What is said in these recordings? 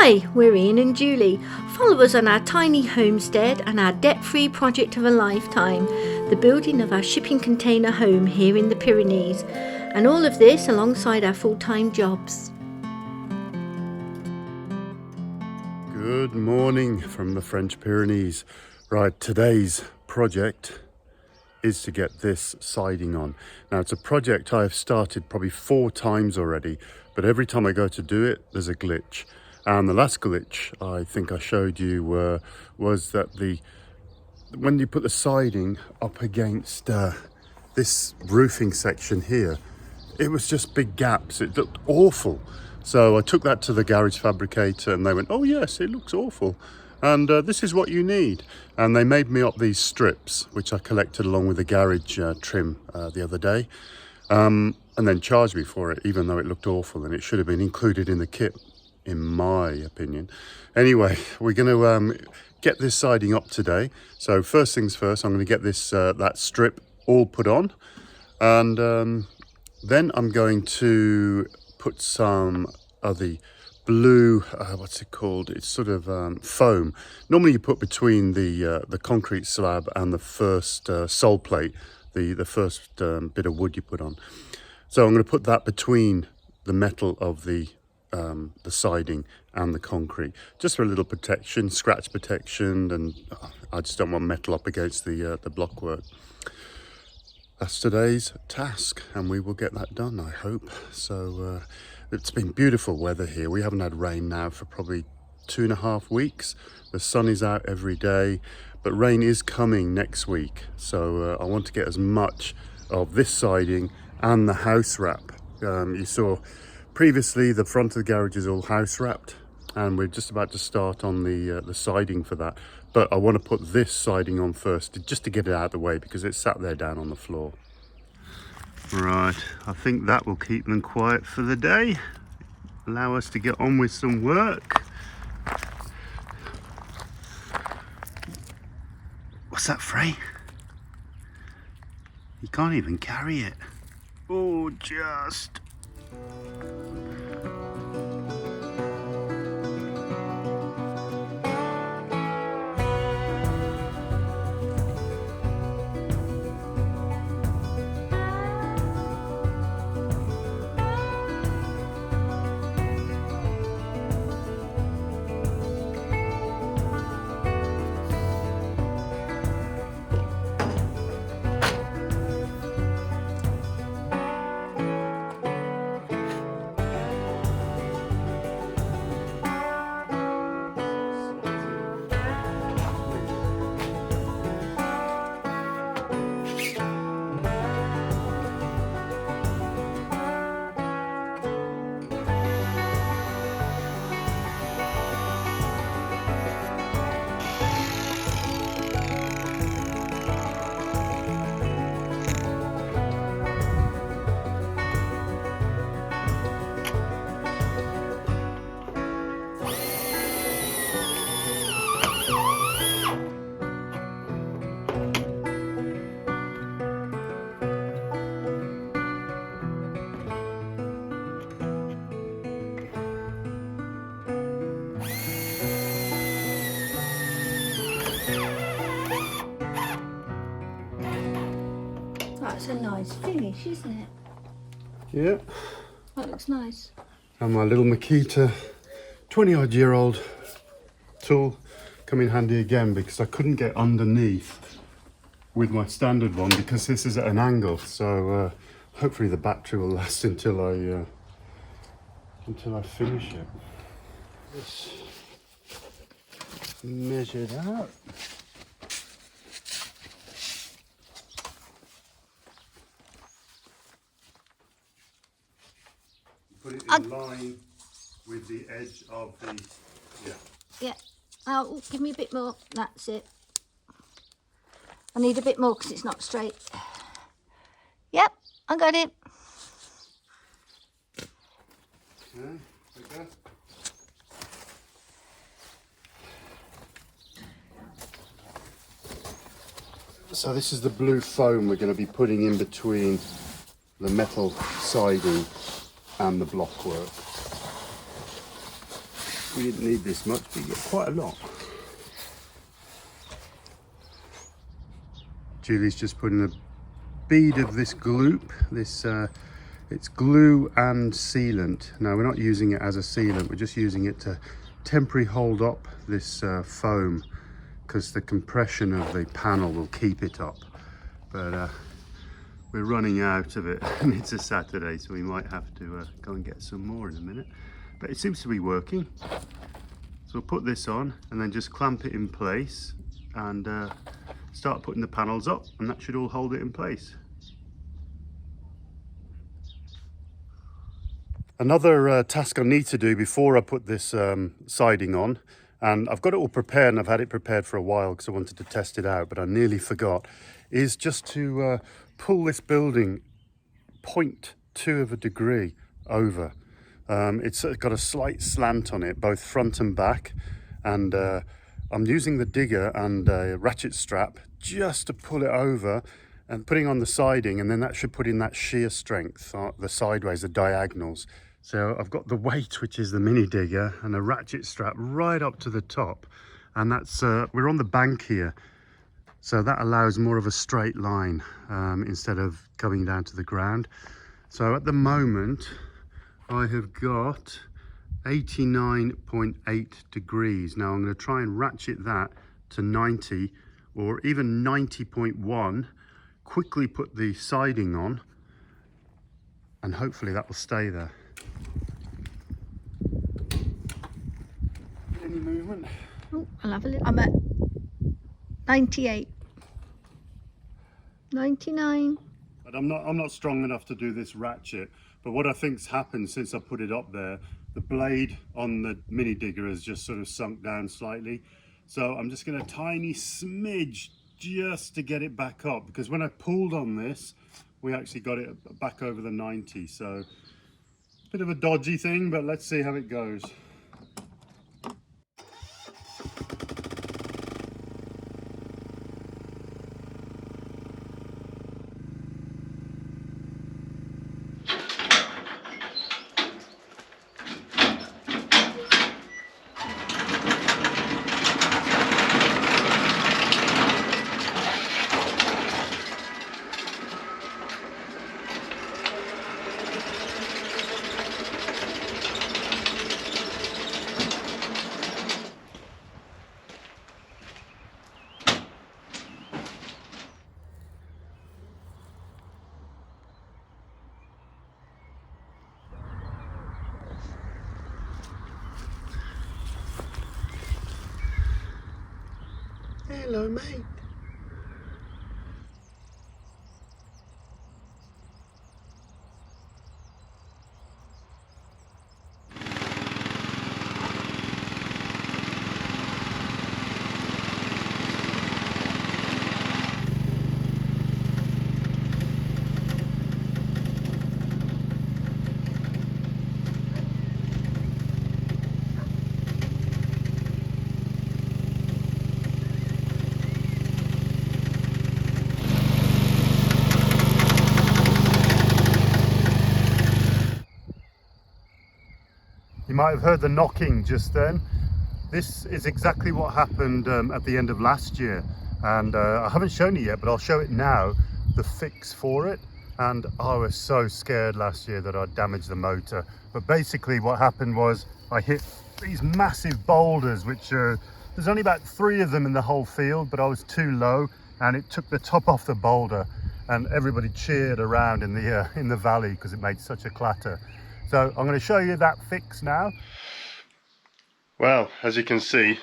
Hi, we're Ian and Julie. Follow us on our tiny homestead and our debt-free project of a lifetime, the building of our shipping container home here in the Pyrenees, and all of this alongside our full-time jobs. Good morning from the French Pyrenees. Right, today's project is to get this siding on. Now, it's a project I've started probably 4 times already, but every time I go to do it, there's a glitch. And the last glitch I think I showed you was that when you put the siding up against this roofing section here, it was just big gaps. It looked awful. So I took that to the garage fabricator and they went, oh yes, it looks awful. And this is what you need. And they made me up these strips, which I collected along with the garage trim the other day. And then charged me for it, even though it looked awful. And it should have been included in the kit, in my opinion. Anyway, we're going to get this siding up today. So first things first, I'm going to get this that strip all put on. And then I'm going to put some of the blue, what's it called? It's sort of foam. Normally you put between the concrete slab and the first sole plate, the first bit of wood you put on. So I'm going to put that between the metal of the siding and the concrete, just for a little protection, scratch protection, and I just don't want metal up against the block work. That's today's task, and we will get that done, I hope. So it's been beautiful weather here. We haven't had rain now for probably 2.5 weeks. The sun is out every day, but rain is coming next week. So I want to get as much of this siding and the house wrap. You saw previously the front of the garage is all house wrapped, and we're just about to start on the siding for that. But I want to put this siding on first, just to get it out of the way, because it's sat there down on the floor. Right, I think that will keep them quiet for the day. Allow us to get on with some work. What's that, Frey? You can't even carry it. Oh, just... That's a nice finish, isn't it? Yeah. That looks nice. And my little Makita 20-odd-year-old tool come in handy again, because I couldn't get underneath with my standard one because this is at an angle. So hopefully the battery will last until I finish it. Let's measure that. Put it in line with the edge of the, Yeah. Oh, give me a bit more. That's it. I need a bit more because it's not straight. Yep, I got it. Okay, like that. So this is the blue foam we're going to be putting in between the metal siding and the block work. We didn't need this much, but you get quite a lot. Julie's just putting a bead of this gloop. It's glue and sealant. Now we're not using it as a sealant, we're just using it to temporarily hold up this foam, because the compression of the panel will keep it up. But we're running out of it and it's a Saturday, so we might have to go and get some more in a minute. But it seems to be working. So we'll put this on and then just clamp it in place and start putting the panels up, and that should all hold it in place. Another task I need to do before I put this siding on, and I've got it all prepared and I've had it prepared for a while because I wanted to test it out, but I nearly forgot, is just to pull this building 0.2 of a degree over. It's got a slight slant on it, both front and back, and I'm using the digger and a ratchet strap just to pull it over and putting on the siding, and then that should put in that shear strength, the sideways, the diagonals. So I've got the weight, which is the mini digger, and a ratchet strap right up to the top, and that's we're on the bank here, so that allows more of a straight line instead of coming down to the ground. So at the moment I have got 89.8 degrees. Now I'm going to try and ratchet that to 90 or even 90.1, quickly put the siding on, and hopefully that will stay there. Any movement? Oh, I'll have a look. I'm at 98. 99. But I'm not strong enough to do this ratchet. But what I think's happened since I put it up there, the blade on the mini digger has just sort of sunk down slightly. So I'm just going to tiny smidge just to get it back up, because when I pulled on this, we actually got it back over the 90. So bit of a dodgy thing, but let's see how it goes. Hello, mate. You might have heard the knocking just then. This is exactly what happened at the end of last year, and I haven't shown it yet, but I'll show it now, the fix for it. And I was so scared last year that I'd damaged the motor. But basically what happened was I hit these massive boulders, which there's only about 3 of them in the whole field, but I was too low and it took the top off the boulder, and everybody cheered around in the valley because it made such a clatter. So I'm going to show you that fix now. Well, as you can see,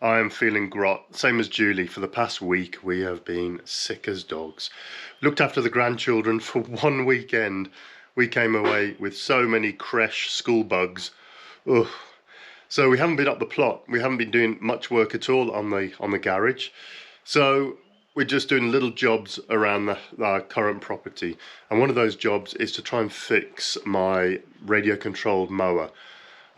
I am feeling grot. Same as Julie. For the past week, we have been sick as dogs. Looked after the grandchildren for one weekend. We came away with so many creche school bugs. Ugh. So we haven't been up the plot. We haven't been doing much work at all on the garage. So we're just doing little jobs around our current property. And one of those jobs is to try and fix my radio controlled mower.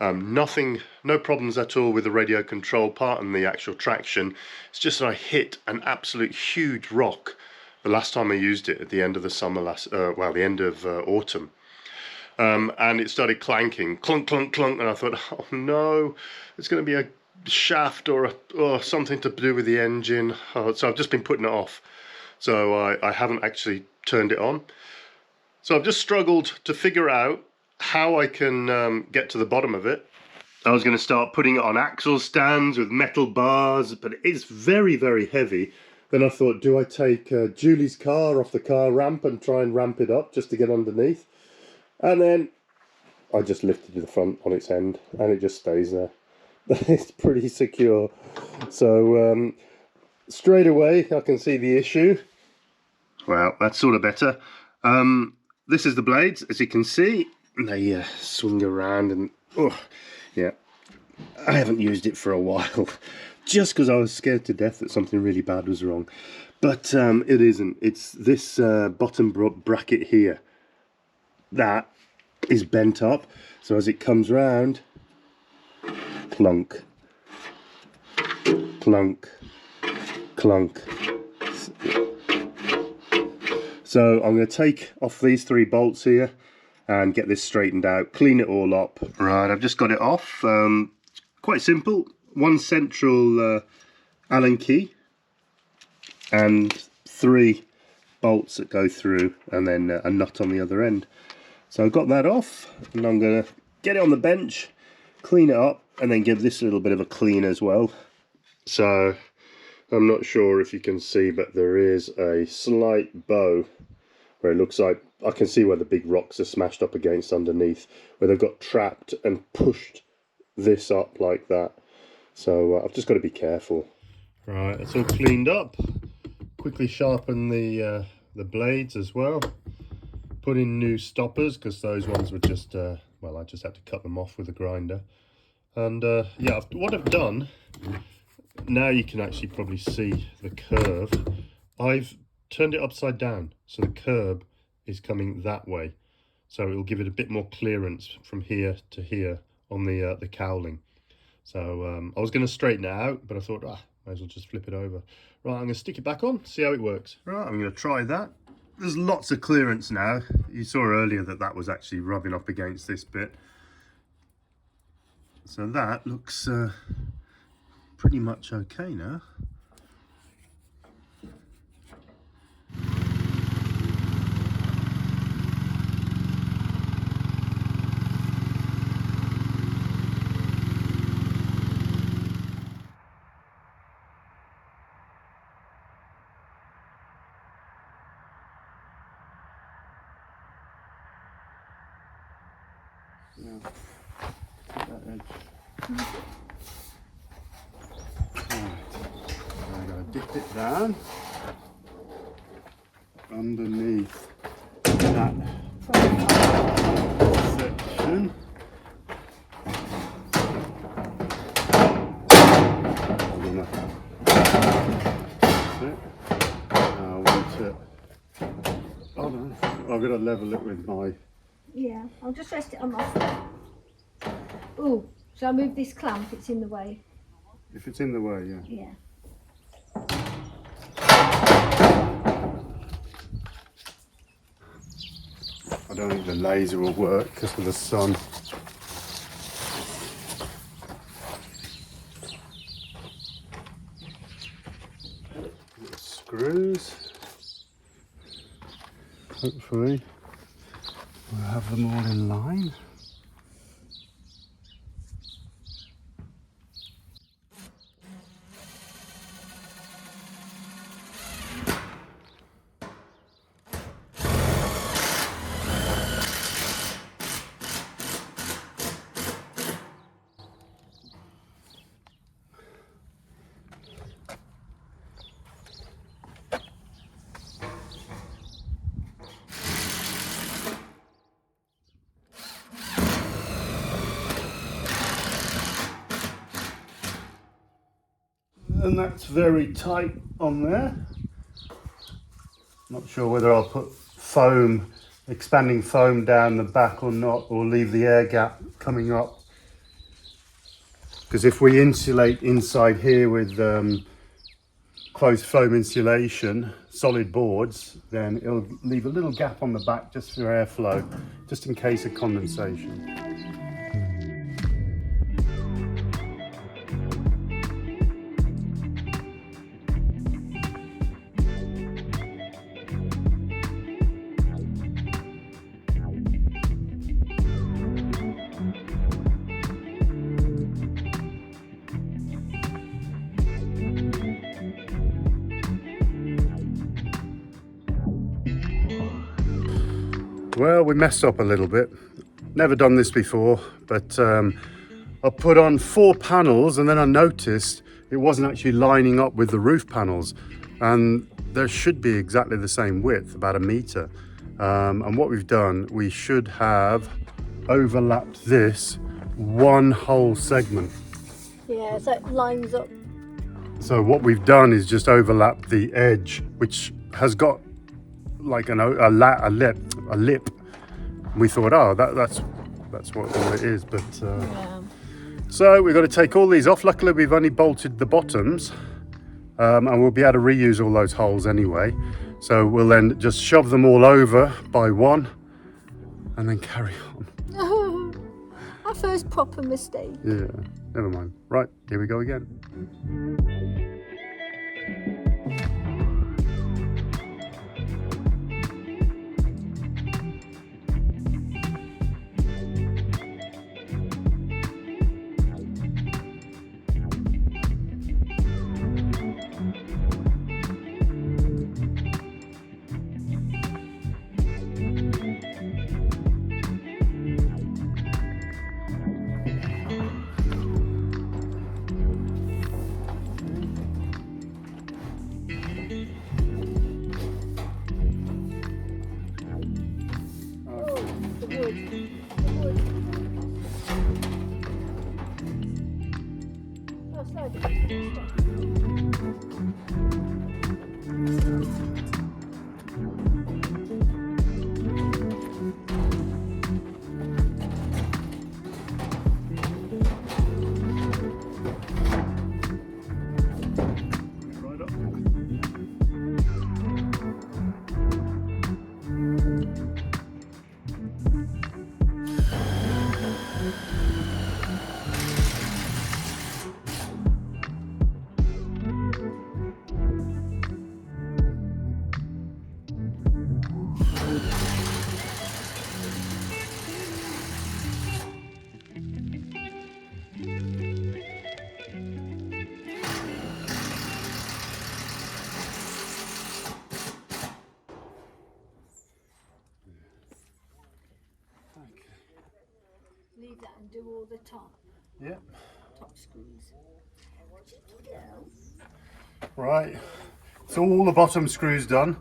No problems at all with the radio control part and the actual traction. It's just that I hit an absolute huge rock the last time I used it at the end of the summer the end of autumn. and it started clanking, clunk, clunk, clunk, and I thought, oh no, it's going to be a shaft or something to do with the engine. So I've just been putting it off. So I haven't actually turned it on. So I've just struggled to figure out how I can get to the bottom of it. I was going to start putting it on axle stands with metal bars, but it is very, very heavy. Then I thought, do I take Julie's car off the car ramp and try and ramp it up just to get underneath? And then I just lifted the front on its end and it just stays there. It's pretty secure. So straight away I can see the issue. Well, that's sort of better. This is the blades, as you can see. They swing around and yeah, I haven't used it for a while just because I was scared to death that something really bad was wrong. But it isn't. It's this bottom bracket here that is bent up. So as it comes round, clunk, clunk, clunk. So I'm going to take off these 3 bolts here and get this straightened out, clean it all up. Right, I've just got it off. Quite simple. 1 central Allen key and 3 bolts that go through, and then a nut on the other end. So I've got that off, and I'm going to get it on the bench, clean it up, and then give this a little bit of a clean as well. So I'm not sure if you can see, but there is a slight bow where it looks like I can see where the big rocks are smashed up against underneath, where they've got trapped and pushed this up like that. So I've just got to be careful. Right, it's all cleaned up. Quickly sharpen the blades as well. Put in new stoppers because those ones were just well, I just had to cut them off with a grinder. And yeah, what I've done now, you can actually probably see the curve. I've turned it upside down, so the curb is coming that way, so it will give it a bit more clearance from here to here on the cowling. So I was going to straighten it out, but I thought, might as well just flip it over. Right, I'm going to stick it back on, see how it works. Right, I'm going to try that. There's lots of clearance now. You saw earlier that that was actually rubbing up against this bit, so that looks pretty much okay now. Yeah, take that edge. I'm going to dip it down underneath that section. I want it. Oh no, I've got to level it with my. Yeah, I'll just rest it on my foot. Oh, shall I move this clamp? It's in the way. If it's in the way, yeah. Yeah. I don't think the laser will work because of the sun. Screws. Hopefully we'll have them all in line. And that's very tight on there. Not sure whether I'll put foam, expanding foam down the back or not, or leave the air gap coming up. Because if we insulate inside here with closed foam insulation, solid boards, then it'll leave a little gap on the back just for airflow, just in case of condensation. Well, we messed up a little bit. Never done this before, but I put on 4 panels and then I noticed it wasn't actually lining up with the roof panels, and there should be exactly the same width, about 1 meter. And what we've done, we should have overlapped this one whole segment. Yeah, so it lines up. So what we've done is just overlapped the edge, which has got like a lip. We thought, oh, that's what it is, but Yeah. so we've got to take all these off. Luckily, we've only bolted the bottoms, and we'll be able to reuse all those holes anyway. So we'll then just shove them all over by one, and then carry on. Our first proper mistake. Yeah, never mind. Right, here we go again. Leave that and do all the top screws. Right, so all the bottom screws done.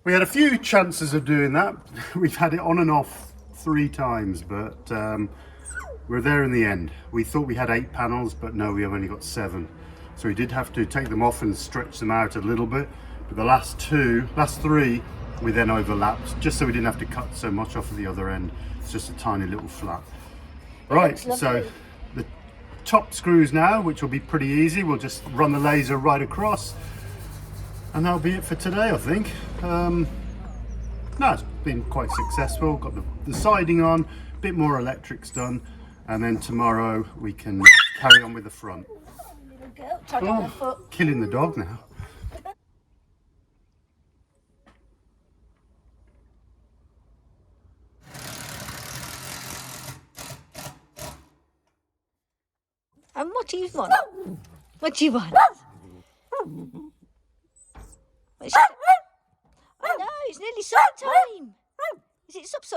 We had a few chances of doing that. We've had it on and off 3 times, but we're there in the end. We thought we had 8 panels, but no, we have only got 7. So we did have to take them off and stretch them out a little bit. But the last 3, we then overlapped, just so we didn't have to cut so much off of the other end. It's just a tiny little flap. Right, so the top screws now, which will be pretty easy. We'll just run the laser right across, and that'll be it for today, I think. No, it's been quite successful. Got the siding on, a bit more electrics done, and then tomorrow we can carry on with the front. Little girl, tug on her foot. Killing the dog now. And what do you want? What do you want? What's it? Oh no, it's nearly sup time. Is it sups?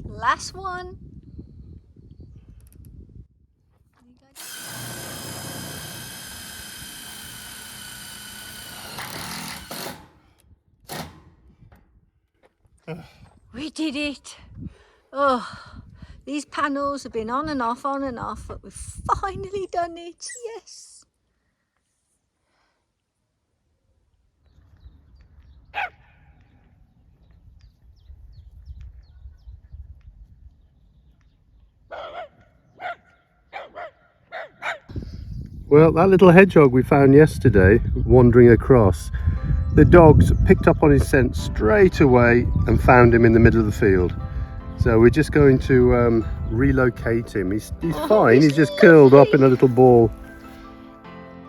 Last one. We did it. Oh, these panels have been on and off, but we've finally done it. Yes. Well, that little hedgehog we found yesterday, wandering across, the dogs picked up on his scent straight away and found him in the middle of the field. So we're just going to relocate him. He's fine, he's just curled up in a little ball.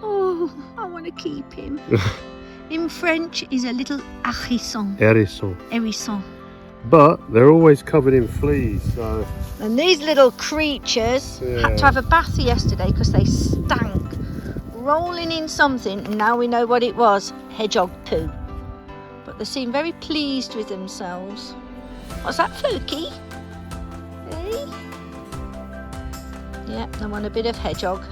Oh, I want to keep him. In French, he's a little hérisson. Hérisson. But they're always covered in fleas, so... And these little creatures had to have a bath yesterday because they stank. Rolling in something, and now we know what it was. Hedgehog poo. But they seem very pleased with themselves. What's that, Floki? Hey? Yeah, I want a bit of hedgehog.